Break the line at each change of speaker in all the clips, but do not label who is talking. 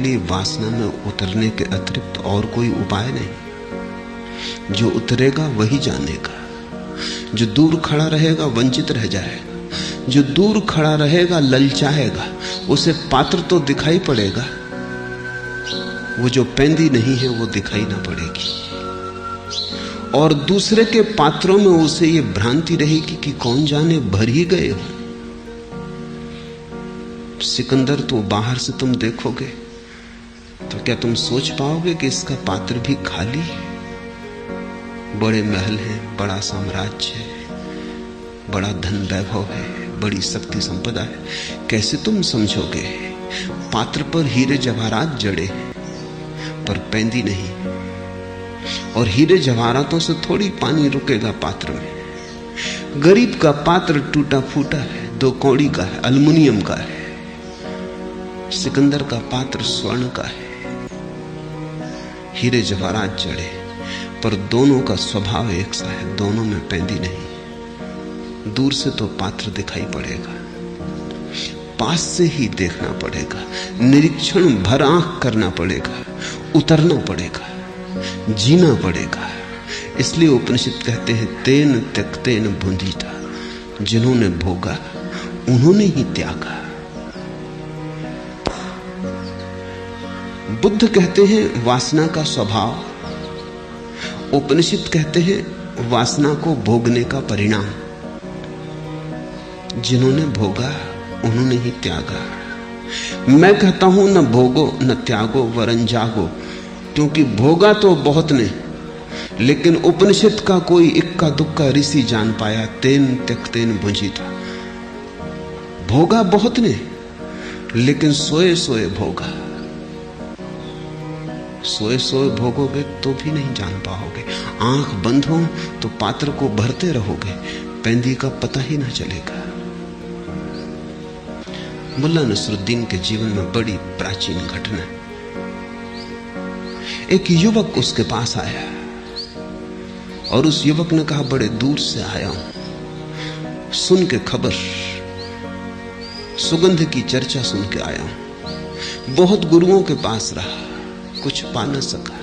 लिए वासना में उतरने के अतिरिक्त और कोई उपाय नहीं। जो उतरेगा वही जानेगा। जो दूर खड़ा रहेगा वंचित रह जाएगा। जो दूर खड़ा रहेगा ललचाएगा। उसे पात्र तो दिखाई पड़ेगा, वो जो पेंदी नहीं है वो दिखाई ना पड़ेगी। और दूसरे के पात्रों में उसे ये भ्रांति रहेगी कि कौन जाने भर ही गए हो। सिकंदर तो बाहर से तुम देखोगे तो क्या तुम सोच पाओगे कि इसका पात्र भी खाली है? बड़े महल हैं, बड़ा साम्राज्य है, बड़ा धन वैभव है, बड़ी शक्ति संपदा है। कैसे तुम समझोगे? पात्र पर हीरे जवाहरात जड़े पर पेंदी नहीं। और हीरे जवाहरातों से थोड़ी पानी रुकेगा पात्र में। गरीब का पात्र टूटा फूटा है, 2 कौड़ी का है, एल्युमिनियम का है। सिकंदर का पात्र स्वर्ण का है, हीरे जवाहरात जड़े, पर दोनों का स्वभाव एक सा है, दोनों में पेंदी नहीं। दूर से तो पात्र दिखाई पड़ेगा, पास से ही देखना पड़ेगा, निरीक्षण भर आंख करना पड़ेगा, उतरना पड़ेगा, जीना पड़ेगा। इसलिए उपनिषद कहते हैं तेन त्यक्तेन भुंजीता, जिन्होंने भोगा उन्होंने ही त्यागा। बुद्ध कहते हैं वासना का स्वभाव, उपनिषद कहते हैं वासना को भोगने का परिणाम। जिन्होंने भोगा उन्होंने ही त्यागा। मैं कहता हूं न भोगो न त्यागो वरन जागो, क्योंकि भोगा तो बहुत ने, लेकिन उपनिषद का कोई इक्का दुक्का ऋषि जान पाया तेन त्यक्तेन भुंजीता। भोगा बहुत ने, लेकिन सोए सोए भोगा। सोए सोए भोगोगे तो भी नहीं जान पाओगे। आंख बंद हो तो पात्र को भरते रहोगे, पेंदी का पता ही ना चलेगा। मुल्ला नसरुद्दीन के जीवन में बड़ी प्राचीन घटना। एक युवक उसके पास आया और उस युवक ने कहा बड़े दूर से आया हूं, सुन के खबर, सुगंध की चर्चा सुन के आया हूं। बहुत गुरुओं के पास रहा, कुछ पा न सका,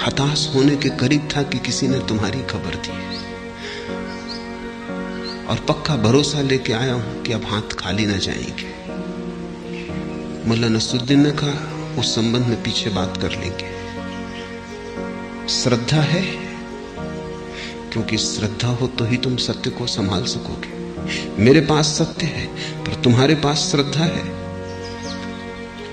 हताश होने के करीब था कि किसी ने तुम्हारी खबर दी, और पक्का भरोसा लेके आया हूं कि अब हाथ खाली न जाएंगे। मुल्ला नसरुद्दीन ने कहा उस संबंध में पीछे बात कर लेंगे। श्रद्धा है, क्योंकि श्रद्धा हो तो ही तुम सत्य को संभाल सकोगे। मेरे पास सत्य है पर तुम्हारे पास श्रद्धा है।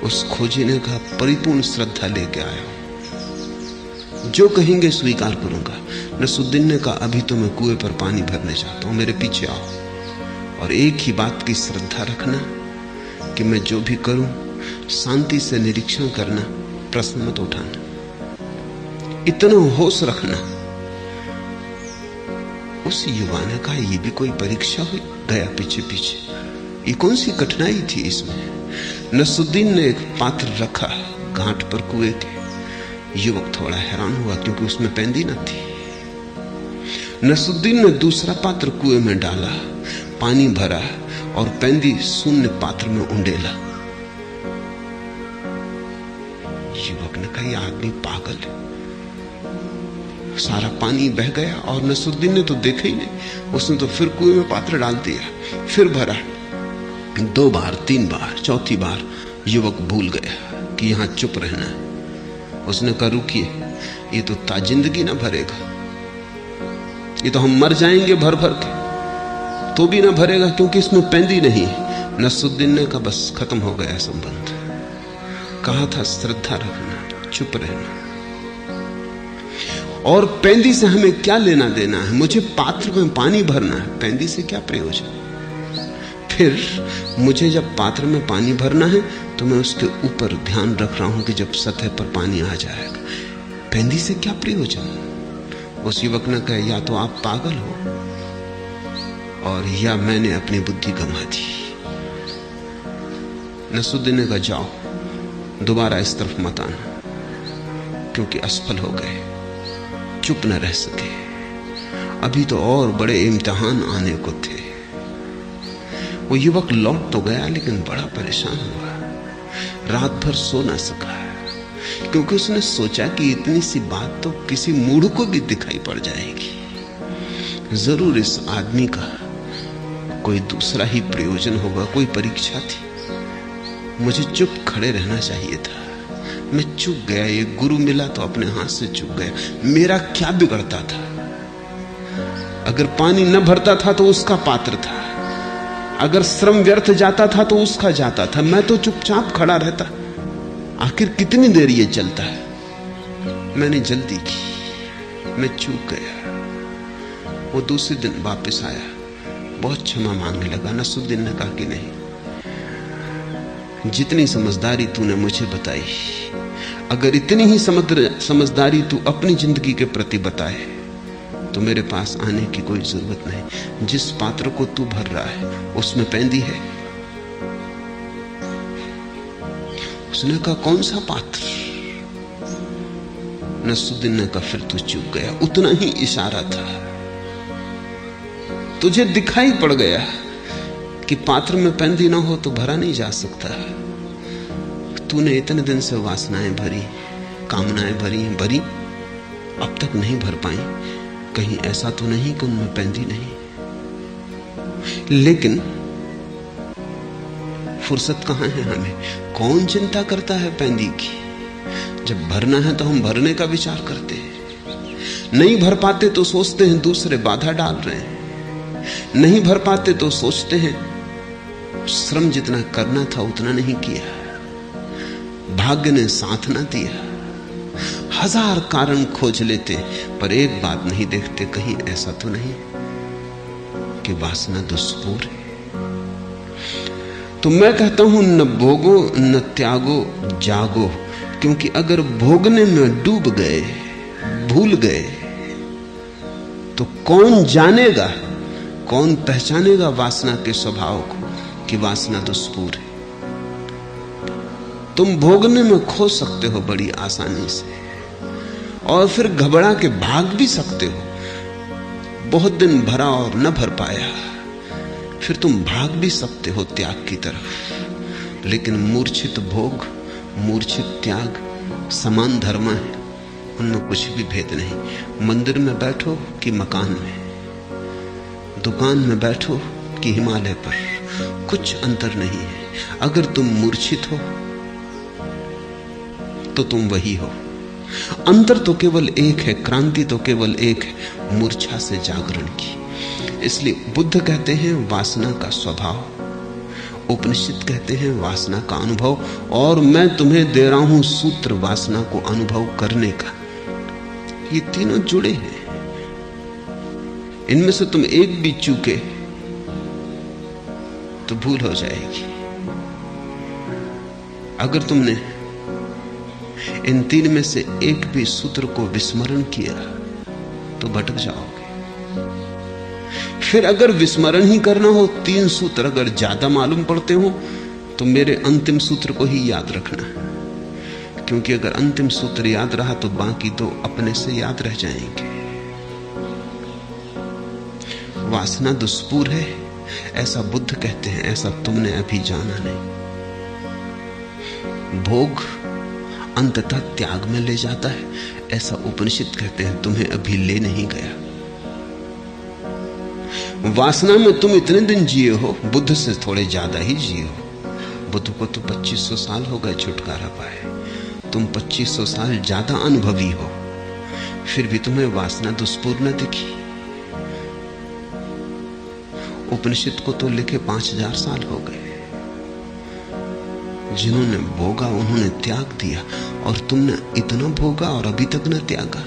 उस खोजी ने कहा परिपूर्ण श्रद्धा लेके आया हूं, जो कहेंगे स्वीकार करूंगा। नसरुद्दीन ने कहा अभी तो मैं कुएं पर पानी भरने जाता हूं, मेरे पीछे आओ। और एक ही बात की श्रद्धा रखना कि मैं जो भी करूं शांति से निरीक्षण करना, प्रश्न मत उठाना, इतना होश रखना। उस युवा ने कहा ये भी कोई परीक्षा हुई? गया पीछे पीछे, ये कौन सी कठिनाई थी इसमें? नसरुद्दीन ने एक पात्र रखा घाट पर कुएं के। युवक थोड़ा हैरान हुआ क्योंकि उसमें पेंदी न थी। नसरुद्दीन ने दूसरा पात्र कुएं में डाला, पानी भरा और पेंदी शून्य पात्र में उंडेला। युवक ने कहा यह आदमी पागल है। सारा पानी बह गया और नसरुद्दीन ने तो देखा ही नहीं। उसने तो फिर कुएं में पात्र डाल दिया, फिर भरा, 2 बार 3 बार, चौथी बार युवक भूल गया कि यहां चुप रहना है। उसने कहा रुकिए, ये तो ताजिंदगी ना भरेगा, ये तो हम मर जाएंगे भर भर के, तो भी ना भरेगा क्योंकि इसमें पेंदी नहीं है। नसरुद्दीन ने कहा बस खत्म हो गया संबंध। कहा था श्रद्धा रखना, चुप रहना। और पेंदी से हमें क्या लेना देना है? मुझे पात्र में पानी भरना है, पेंदी से क्या प्रयोजन? फिर मुझे जब पात्र में पानी भरना है तो मैं उसके ऊपर ध्यान रख रहा हूं कि जब सतह पर पानी आ जाएगा, पेंदी से क्या प्रयोजन? उस युवक ने कहा या तो आप पागल हो और या मैंने अपनी बुद्धि गंवा दी। नसरुद्दीन ने कहा जाओ, दोबारा इस तरफ मत आना, क्योंकि असफल हो गए, चुप न रह सके। अभी तो और बड़े इम्तिहान आने को थे। वो युवक लौट तो गया लेकिन बड़ा परेशान हुआ। रात भर सो ना सका, क्योंकि उसने सोचा कि इतनी सी बात तो किसी मूढ़ को भी दिखाई पड़ जाएगी। जरूर इस आदमी का कोई दूसरा ही प्रयोजन होगा, कोई परीक्षा थी। मुझे चुप खड़े रहना चाहिए था, मैं चूक गया। ये गुरु मिला तो अपने हाथ से चूक गया। मेरा क्या बिगड़ता था? अगर पानी न भरता था तो उसका पात्र था, अगर श्रम व्यर्थ जाता था तो उसका जाता था। मैं तो चुपचाप खड़ा रहता। आखिर कितनी देर ये चलता है? मैंने जल्दी की, मैं चूक गया। वो दूसरे दिन वापस आया, बहुत क्षमा मांगने लगा। नसरुद्दीन ने कहा कि नहीं, जितनी समझदारी तूने मुझे बताई, अगर इतनी ही समझदारी तू अपनी जिंदगी के प्रति बताए तो मेरे पास आने की कोई जरूरत नहीं। जिस पात्र को तू भर रहा है उसमें पैंदी है। उसने कहा कौन सा पात्र? नसरुद्दीन ने कहा फिर तू चूक गया। उतना ही इशारा था, तुझे दिखाई पड़ गया कि पात्र में पैंदी ना हो तो भरा नहीं जा सकता। तूने इतने दिन से वासनाएं भरी, कामनाएं भरी, अब तक नहीं भर पाई। कहीं ऐसा तो नहीं कि उनमें पैंदी नहीं? लेकिन फुर्सत कहां है हमें? कौन चिंता करता है पैंदी की? जब भरना है तो हम भरने का विचार करते हैं। नहीं भर पाते तो सोचते हैं दूसरे बाधा डाल रहे हैं। नहीं भर पाते तो सोचते हैं श्रम जितना करना था उतना नहीं किया, भाग्य ने साथ ना दिया। हजार कारण खोज लेते पर एक बात नहीं देखते, कहीं ऐसा तो नहीं कि वासना दुष्पूर है। तो मैं कहता हूं न भोगो न त्यागो, जागो। क्योंकि अगर भोगने में डूब गए, भूल गए, तो कौन जानेगा, कौन पहचानेगा वासना के स्वभाव को कि वासना दुष्पूर है। तुम भोगने में खो सकते हो बड़ी आसानी से, और फिर घबरा के भाग भी सकते हो। बहुत दिन भरा और न भर पाया, फिर तुम भाग भी सकते हो त्याग की तरफ। लेकिन मूर्छित भोग, मूर्छित त्याग समान धर्म है, उनमें कुछ भी भेद नहीं। मंदिर में बैठो कि मकान में, दुकान में बैठो कि हिमालय पर, कुछ अंतर नहीं है। अगर तुम मूर्छित हो तो तुम वही हो। अंतर तो केवल एक है, क्रांति तो केवल एक है, मूर्छा से जागरण की। इसलिए बुद्ध कहते हैं वासना का स्वभाव, उपनिषद कहते हैं वासना का अनुभव, और मैं तुम्हें दे रहा हूं सूत्र वासना को अनुभव करने का। ये तीनों जुड़े हैं। इनमें से तुम एक भी चूके तो भूल हो जाएगी। अगर तुमने इन तीन में से एक भी सूत्र को विस्मरण किया तो भटक जाओगे। फिर अगर विस्मरण ही करना हो, तीन सूत्र अगर ज्यादा मालूम पड़ते हो तो मेरे अंतिम सूत्र को ही याद रखना, क्योंकि अगर अंतिम सूत्र याद रहा तो बाकी दो अपने से याद रह जाएंगे। वासना दुष्पूर है ऐसा बुद्ध कहते हैं, ऐसा तुमने अभी जाना नहीं। भोग अंततः त्याग में ले जाता है, ऐसा उपनिषद कहते हैं, तुम्हें अभी ले नहीं गया। वासना में तुम इतने दिन जिए हो, बुद्ध से थोड़े ज्यादा ही जिए हो। बुद्ध को तो 2500 साल हो गए छुटकारा पाए, तुम 2500 साल ज्यादा अनुभवी हो, फिर भी तुम्हें वासना दुष्पूर न दिखी। उपनिषद को तो लिखे 5000 साल हो गए। जिन्होंने भोगा उन्होंने त्याग दिया, और तुमने इतना भोगा और अभी तक न त्यागा।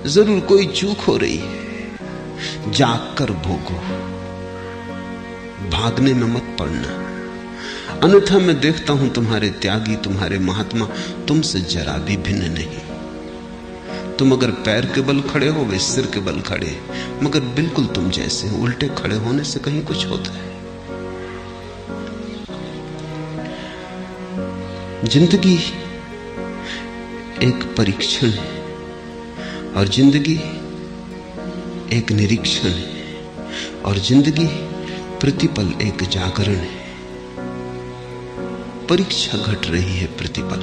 जरूर कोई चूक हो रही है। जाग कर भोगो, भागने में मत पड़ना। अन्यथा मैं देखता हूं तुम्हारे त्यागी, तुम्हारे महात्मा तुमसे जरा भी भिन्न नहीं। तुम अगर पैर के बल खड़े हो, वे सिर के बल खड़े, मगर बिल्कुल तुम जैसे। उल्टे खड़े होने से कहीं कुछ होता है। जिंदगी एक परीक्षण है और जिंदगी एक निरीक्षण है, और जिंदगी प्रतिपल एक जागरण है। परीक्षा घट रही है प्रतिपल।